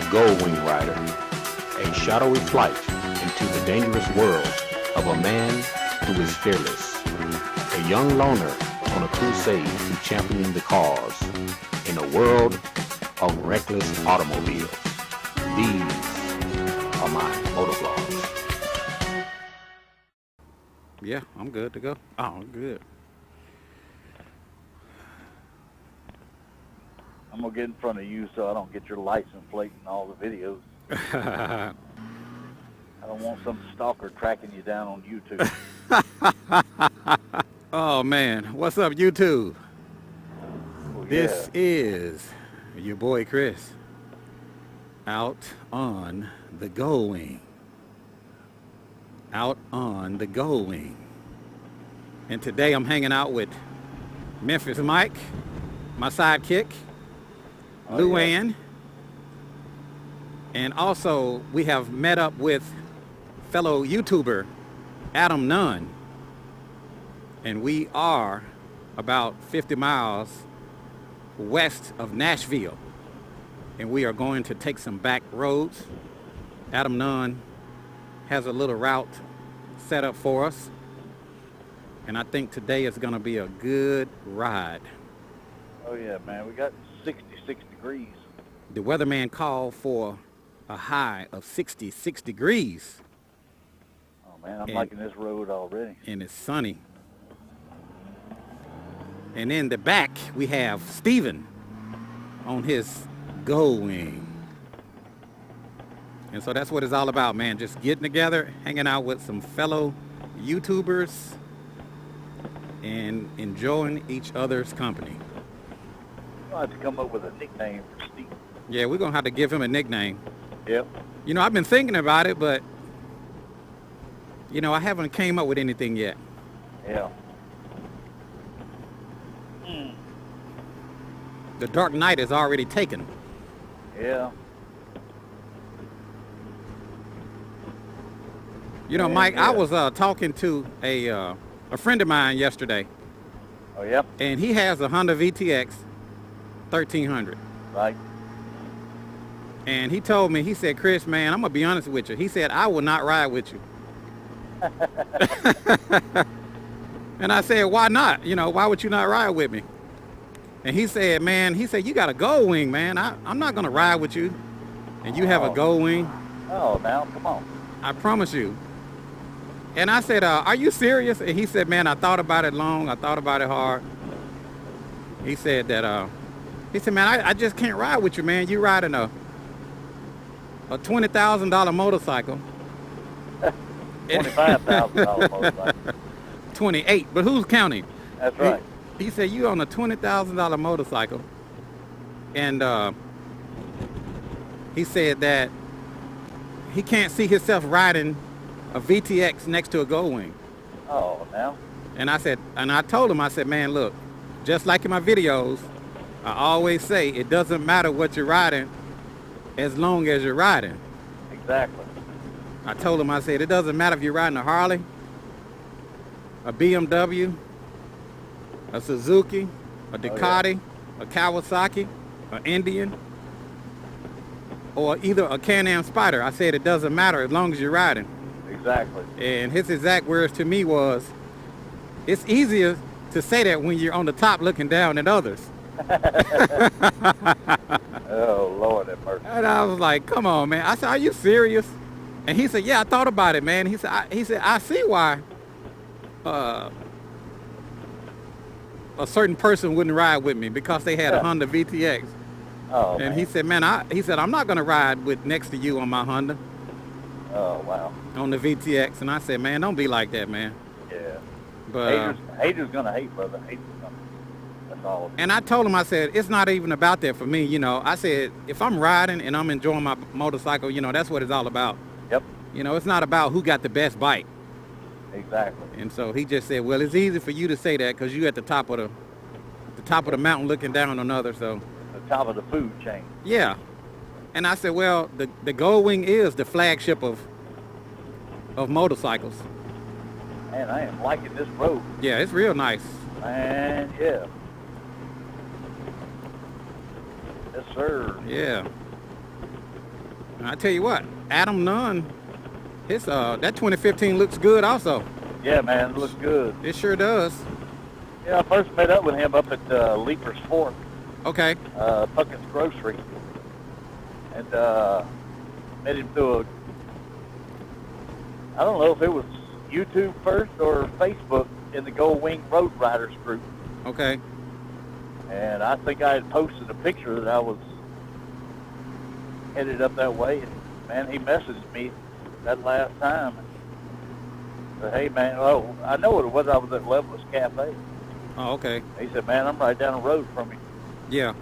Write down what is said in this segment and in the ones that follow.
Goldwing Rider, a shadowy flight into the dangerous world of a man who is fearless, a young loner on a crusade to champion the cause in a world of reckless automobiles. These are my motovlogs. Yeah, I'm good to go. Oh, I'm good. I'm gonna get in front of you so I don't get your license plate in all the videos. I don't want some stalker tracking you down on YouTube. Oh man, what's up YouTube? Well, This is your boy Chris out on the Goldwing. Out on the Goldwing. And today I'm hanging out with Memphis Mike, my sidekick, Luann, and also we have met up with fellow YouTuber Adam Nunn, and we are about 50 miles west of Nashville, and we are going to take some back roads. Adam Nunn has a little route set up for us, and I think today is going to be a good ride. Oh yeah, man, we got 66 degrees. The weatherman called for a high of 66 degrees. Oh man, I'm liking this road already. And it's sunny. And in the back, we have Steven on his Goldwing. And so that's what it's all about, man. Just getting together, hanging out with some fellow YouTubers, and enjoying each other's company. I'll have to come up with a nickname for Steve. Yeah, we're going to have to give him a nickname. Yep. You know, I've been thinking about it, but, you know, I haven't came up with anything yet. Yeah. The Dark Knight is already taken. Yeah. You know, Mike, I was talking to a friend of mine yesterday. Oh, yep. And he has a Honda VTX 1300. Right. And he told me, he said, Chris, man, I'm going to be honest with you. He said, I will not ride with you. And I said, why not? You know, why would you not ride with me? And he said, man, he said, you got a Goldwing, man. I'm not going to ride with you. And you have a Goldwing. Oh, now, come on. I promise you. And I said, are you serious? And he said, man, I thought about it long. I thought about it hard. He said that, he said, man, I just can't ride with you, man. You riding a $20,000 motorcycle. $25,000 motorcycle. 28, but who's counting? That's right. He said, you on a $20,000 motorcycle. And he said that he can't see himself riding a VTX next to a Goldwing. Oh, now? And I said, and I told him, I said, man, look, just like in my videos, I always say it doesn't matter what you're riding as long as you're riding. Exactly. I told him, I said, it doesn't matter if you're riding a Harley, a BMW, a Suzuki, a Ducati, a Kawasaki, an Indian, or either a Can-Am Spyder. I said it doesn't matter as long as you're riding. Exactly. And his exact words to me was, it's easier to say that when you're on the top looking down than others. Oh, Lord have mercy. And I was like, come on, man. I said, are you serious? And he said, yeah, I thought about it, man. He said, I see why a certain person wouldn't ride with me, because they had a Honda VTX. Oh, and man. he said, man, he said, I'm not going to ride with next to you on my Honda. Oh, wow. On the VTX. And I said, man, don't be like that, man. Yeah. But haters gonna hate, brother. Haters gonna. That's all. and I told him, I said, it's not even about that for me, you know. I said, if I'm riding and I'm enjoying my motorcycle, you know, that's what it's all about. Yep. You know, it's not about who got the best bike. Exactly. And so he just said, well, it's easy for you to say that because you at the top of the mountain looking down on others. So The top of the food chain. yeah. And I said, well, the Goldwing is the flagship of of motorcycles. Man, I am liking this road. Yeah, it's real nice. Man, yeah. Yes, sir. Yeah. And I tell you what, Adam Nunn, his that 2015 looks good also. Yeah, man, it looks good. It sure does. Yeah, I first met up with him up at Leaper's Fork, Okay. Puckett's Grocery. And met him through I don't know if it was YouTube first or Facebook in the Goldwing Road Riders group. Okay. And I think I had posted a picture that I was headed up that way. And, man, he messaged me that last time. Said, hey, man, oh, I know what it was. I was at Level's Cafe. Oh, okay. He said, man, I'm right down the road from you. Yeah.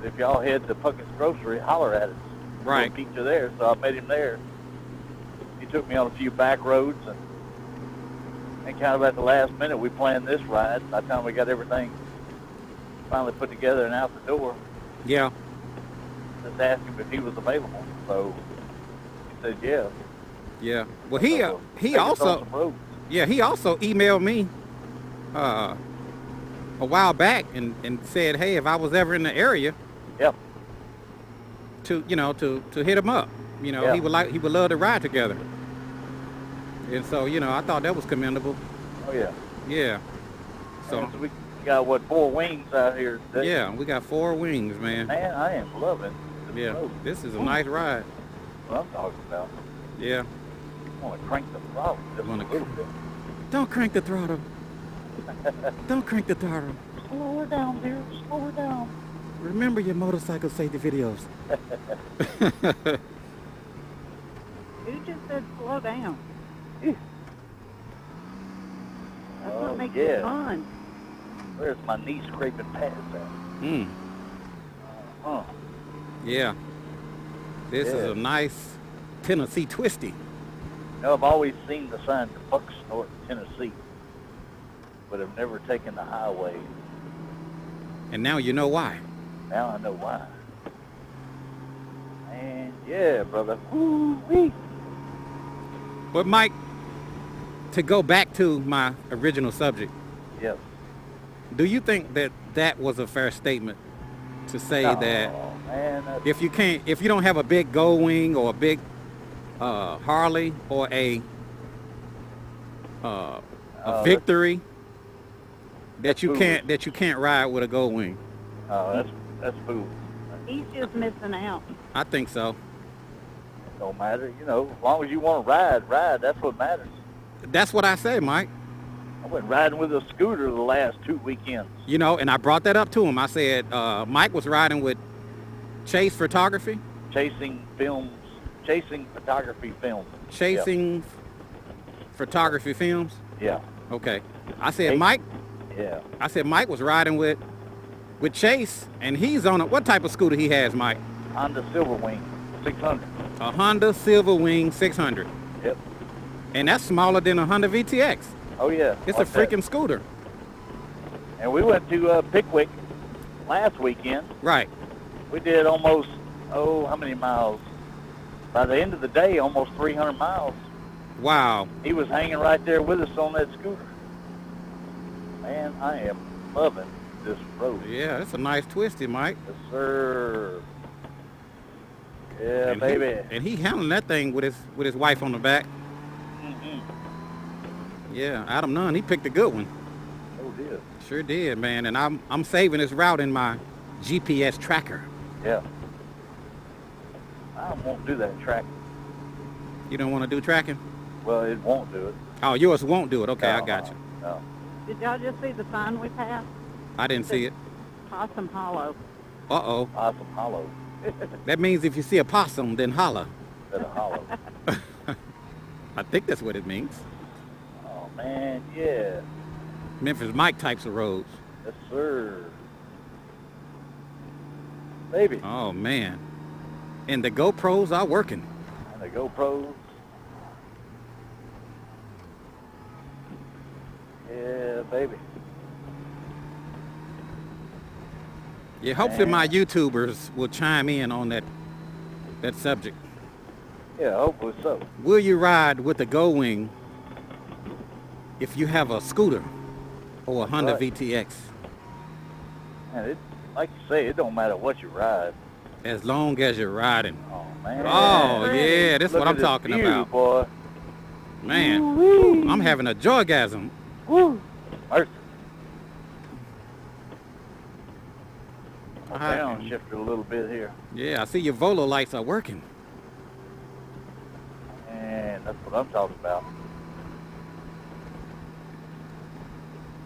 If y'all head to Puckett's Grocery, holler at us. Right. We'll meet you there. So I met him there. He took me on a few back roads, and kind of at the last minute, we planned this ride. By the time we got everything finally put together and out the door, Yeah. just asked him if he was available. So he said, yeah. Yeah. Well, So, he take us on also some roads. yeah he also emailed me a while back and said, hey, if I was ever in the area, Yeah. to hit him up. Yeah. He would love to ride together. And so, I thought that was commendable. Oh, yeah. Yeah. So, And so we got, 4 wings out here today. yeah, we got 4 wings, man. Man, I am loving this Yeah. road. This is a nice ride. What I'm talking about. Yeah. I want to crank the throttle just a Wanna little bit. Don't crank the throttle. Don't crank the throttle. Slow her down, dear. Slow her down. Remember your motorcycle safety videos. Who just said slow down? Yeah. That's Oh, what makes yeah. it fun. Where's my knee scraping pads at? Mm. Huh. Yeah. This is Yeah. a nice Tennessee twisty. I've always seen the sign to Bucksnort, Tennessee, but I've never taken the highway. And now you know why. Now I know why. And yeah, brother. Woo-wee. But Mike, to go back to my original subject, Yes. do you think that was a fair statement to say Oh, that man, that's, if you don't have a big Goldwing or a big Harley or a Victory, that you can't ride with a Goldwing? that's fool. He's just missing out. I think so. Don't matter, as long as you want to ride. That's what matters. That's what I say, Mike. I went riding with a scooter the last 2 weekends. And I brought that up to him. I said, Mike was riding with Chase Photography. Chasing photography films. Chasing Photography Films. Yeah. Okay. I said, Hey. Mike Yeah. was riding with Chase, and he's on what type of scooter he has, Mike? Honda Silverwing 600. A Honda Silverwing 600. Yep. And that's smaller than a Honda VTX. Oh yeah. It's like a freaking scooter. And we went to Pickwick last weekend. Right. We did almost, how many miles? By the end of the day, almost 300 miles. Wow. He was hanging right there with us on that scooter. Man, I am loving this road. Yeah, it's a nice twisty, Mike. Yes, sir. Yeah, baby. And he handling that thing with his wife on the back. Mm-hmm. Yeah, Adam Nunn, he picked a good one. Oh, dear. Sure did, man. And I'm saving this route in my GPS tracker. Yeah. I won't do that track. You don't want to do tracking? Well, it won't do it. Oh, yours won't do it. Okay, I No, got you. No. Did y'all just see the sign we passed? I didn't see it. Possum Hollow. Uh-oh. Awesome hollow. That means if you see a possum, then holla. Instead of hollow. I think that's what it means. Oh, man, yeah. Memphis Mike types of roads. Yes, sir. Baby. Oh, man. And the GoPros are working. And the GoPros. Yeah, baby. Yeah, hopefully Man. my YouTubers will chime in on that subject. Yeah, hopefully so. Will you ride with the Goldwing if you have a scooter or a Honda right. VTX? Man, it, like you say, it don't matter what you ride. As long as you're riding. Oh, man. Oh, Pretty. yeah, that's Look what at I'm this talking view, about. boy. Man, Woo-wee. I'm having a joygasm. Woo. Mercy. My Hi. down shifted a little bit here. Yeah, I see your Volo lights are working. And that's what I'm talking about.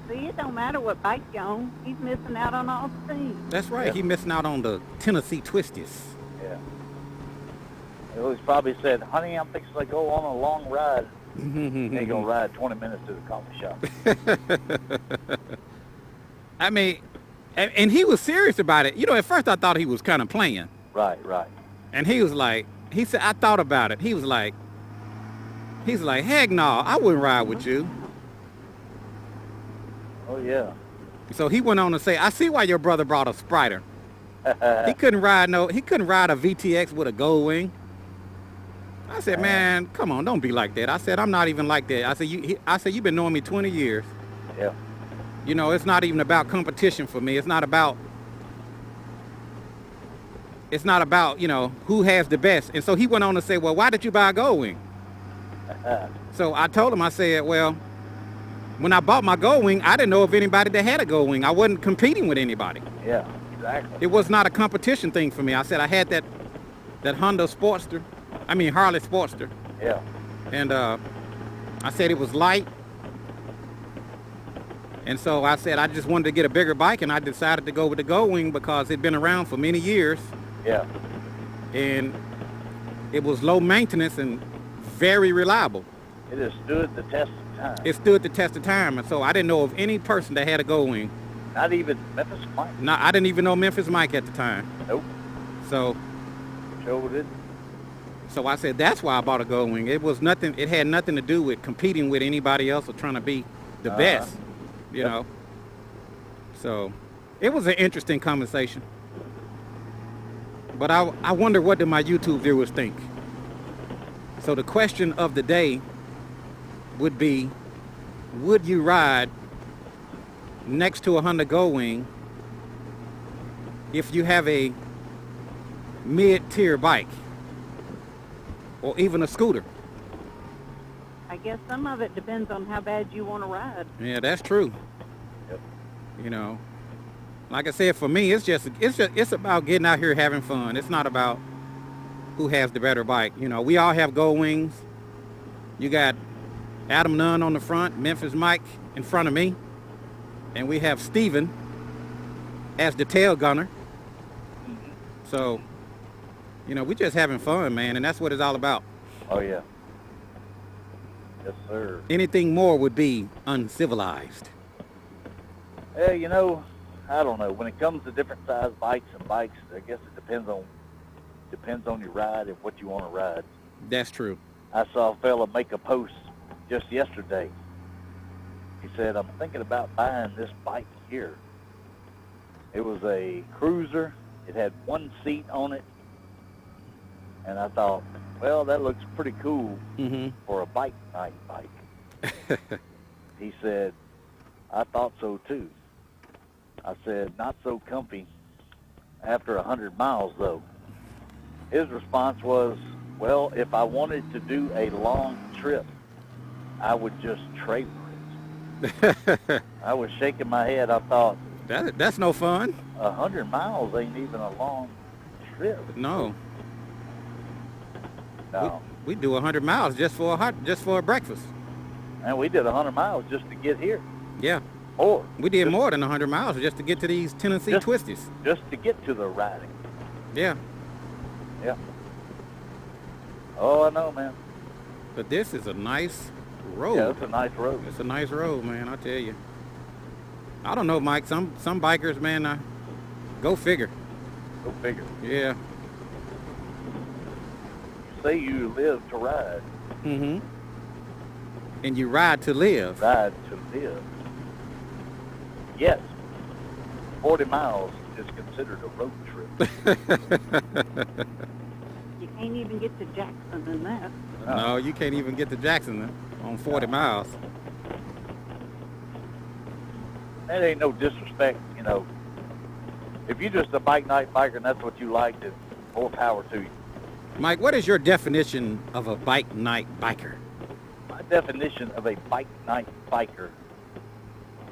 See, it don't matter what bike you own. He's missing out on all the things. That's right. Yeah. He missing out on the Tennessee Twisties. Yeah. He always probably said, honey, I'm fixing to go on a long ride. Ain't gonna ride 20 minutes to the coffee shop. I mean, and he was serious about it. You know, at first I thought he was kind of playing. Right, right. And he was like, he said, I thought about it. He's like, heck no, I wouldn't ride with you. Oh, yeah. So he went on to say, I see why your brother brought a Spriter. He couldn't ride a VTX with a Goldwing. I said, man, come on, don't be like that. I said, I'm not even like that. I said, you've been knowing me 20 years. Yeah. You know, it's not even about competition for me. It's not about, you know, who has the best. And so he went on to say, well, why did you buy a Goldwing? So I told him, I said, well, when I bought my Goldwing, I didn't know of anybody that had a Goldwing. I wasn't competing with anybody. Yeah, exactly. It was not a competition thing for me. I said I had that Harley Sportster. Yeah. And I said it was light. And so I said I just wanted to get a bigger bike, and I decided to go with the Goldwing because it'd been around for many years. Yeah. And it was low maintenance and very reliable. It has stood the test of time. It stood the test of time. And so I didn't know of any person that had a Goldwing. Not even Memphis Mike. I didn't even know Memphis Mike at the time. Nope. So Showed it. So I said, that's why I bought a Goldwing. It had nothing to do with competing with anybody else or trying to be the best, you know. So it was an interesting conversation. But I wonder, what do my YouTube viewers think? So the question of the day would be, would you ride next to a Honda Goldwing if you have a mid-tier bike? Or even a scooter? I guess some of it depends on how bad you want to ride. Yeah, that's true. Yep. You know, like I said, for me, it's about getting out here having fun. It's not about who has the better bike. You know, we all have Goldwings. You got Adam Nunn on the front, Memphis Mike in front of me, and we have Steven as the tail gunner. So, you know, we're just having fun, man, and that's what it's all about. Oh, yeah. Yes, sir. Anything more would be uncivilized. Yeah, you know, I don't know. When it comes to different size bikes, I guess it depends on your ride and what you want to ride. That's true. I saw a fella make a post just yesterday. He said, I'm thinking about buying this bike here. It was a cruiser. It had one seat on it. And I thought, well, that looks pretty cool for a bike night bike. He said, I thought so too. I said, not so comfy after 100 miles though. His response was, well, if I wanted to do a long trip, I would just trailer it. I was shaking my head. I thought, that's no fun. 100 miles ain't even a long trip. No. No. We do 100 miles just for a breakfast. And we did 100 miles just to get here. Yeah. More. We did more than 100 miles just to get to these Tennessee Twisties. Just to get to the riding. Yeah. Yeah. Oh, I know, man. But this is a nice road. Yeah, it's a nice road. It's a nice road, man, I tell you. I don't know, Mike. Some bikers, man, go figure. Go figure. Yeah. Say you live to ride. Mm-hmm. And you ride to live. Ride to live. Yes. 40 miles is considered a road trip. You Can't even get to Jackson in that. No, you can't even get to Jackson on 40 miles. That ain't no disrespect, you know. If you're just a bike night biker and that's what you like, then more power to you. Mike, what is your definition of a bike night biker? My definition of a bike night biker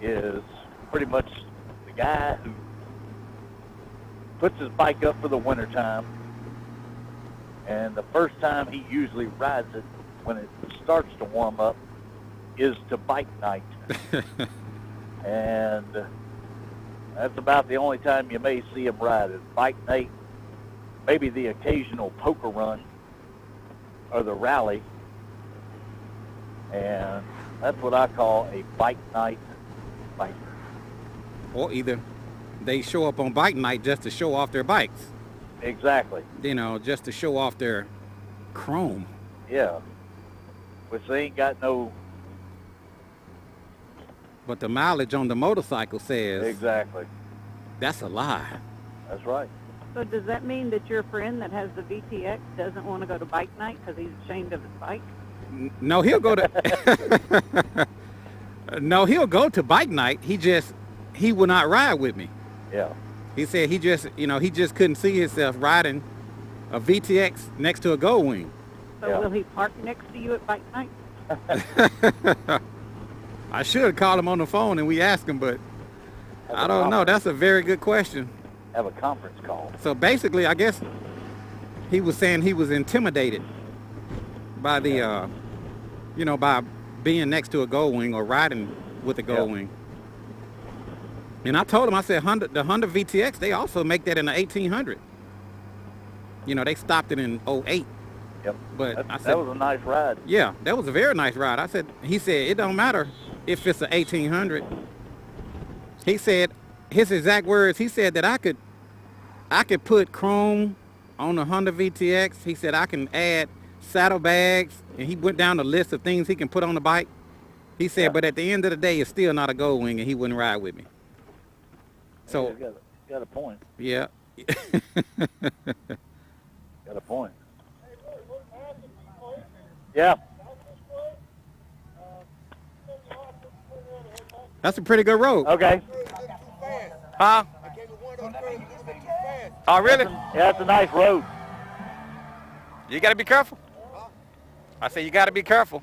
is pretty much the guy who puts his bike up for the winter time, and the first time he usually rides it when it starts to warm up is to bike night. And that's about the only time you may see him ride is bike night, maybe the occasional poker run or the rally. And that's what I call a bike night biker. Or either they show up on bike night just to show off their bikes. Exactly. You know, just to show off their chrome. Yeah. Which they ain't got no... But the mileage on the motorcycle says Exactly. that's a lie. That's right. So does that mean that your friend that has the VTX doesn't want to go to bike night because he's ashamed of his bike? No, he'll go to... No, he'll go to bike night. He will not ride with me. Yeah. He said he just couldn't see himself riding a VTX next to a Goldwing. So Yeah. will he park next to you at bike night? I should call him on the phone and we ask him, but I don't know. That's a very good question. Have a conference call. So basically, I guess he was saying he was intimidated by the, by being next to a Goldwing or riding with a Goldwing. And I told him, I said, the Honda VTX, they also make that in the 1800. You know, they stopped it in 08. Yep. But I said, that was a nice ride. yeah, that was a very nice ride. He said, it don't matter if it's a 1800. He said, his exact words, he said that I could put chrome on the Honda VTX. He said, I can add saddlebags. And he went down the list of things he can put on the bike. He said, but at the end of the day, it's still not a Goldwing and he wouldn't ride with me. So, You got a point. yeah. Got a point. Yeah. That's a pretty good road. Okay. Huh? Oh, really? Yeah, that's a nice road. You got to be careful. I say you got to be careful.